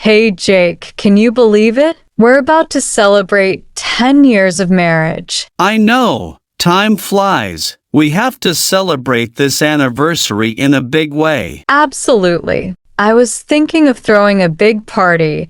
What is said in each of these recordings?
Hey Jake, can you believe it? We're about to celebrate 10 years of marriage. I know. Time flies. We have to celebrate this anniversary in a big way. Absolutely. I was thinking of throwing a big party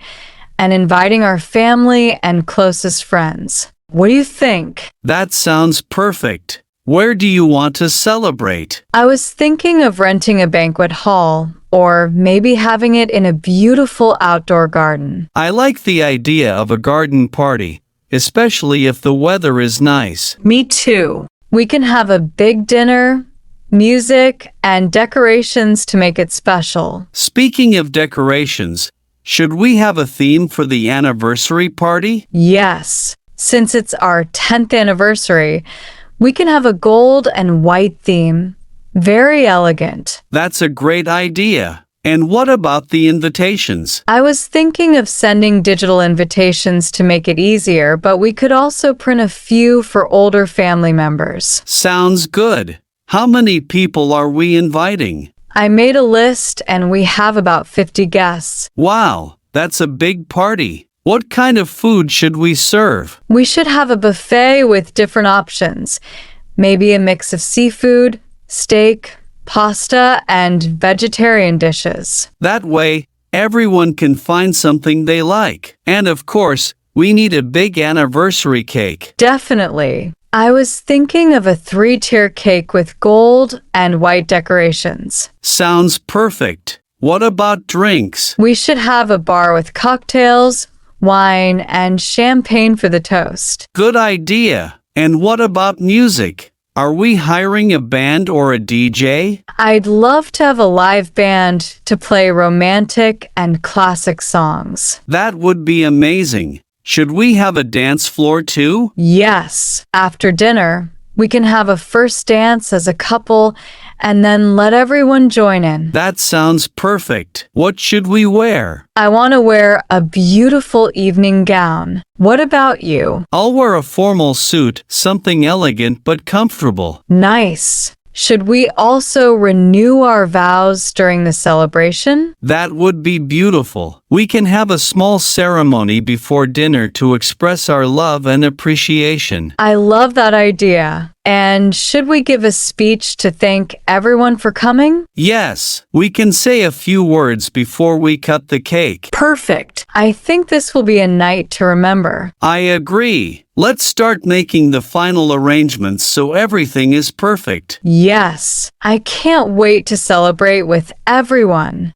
and inviting our family and closest friends. What do you think? That sounds perfect. Where do you want to celebrate? I was thinking of renting a banquet hall, or maybe having it in a beautiful outdoor garden. I like the idea of a garden party, especially if the weather is nice. Me too. We can have a big dinner, music, and decorations to make it special. Speaking of decorations, should we have a theme for the anniversary party? Yes, since it's our 10th anniversary, we can have a gold and white theme. Very elegant. That's a great idea. And what about the invitations? I was thinking of sending digital invitations to make it easier, but we could also print a few for older family members. Sounds good. How many people are we inviting? I made a list and we have about 50 guests. Wow, that's a big party. What kind of food should we serve? We should have a buffet with different options. Maybe a mix of seafood, steak, pasta, and vegetarian dishes. That way, everyone can find something they like. And of course, we need a big anniversary cake. Definitely. I was thinking of a 3-tier cake with gold and white decorations. Sounds perfect. What about drinks? We should have a bar with cocktails, wine, and champagne for the toast. Good idea. And what about music? Are we hiring a band or a DJ? I'd love to have a live band to play romantic and classic songs. That would be amazing. Should we have a dance floor too? Yes. After dinner, we can have a first dance as a couple and then let everyone join in. That sounds perfect. What should we wear? I want to wear a beautiful evening gown. What about you? I'll wear a formal suit, something elegant but comfortable. Nice. Should we also renew our vows during the celebration? That would be beautiful. We can have a small ceremony before dinner to express our love and appreciation. I love that idea. And should we give a speech to thank everyone for coming? Yes, we can say a few words before we cut the cake. Perfect. I think this will be a night to remember. I agree. Let's start making the final arrangements so everything is perfect. Yes, I can't wait to celebrate with everyone.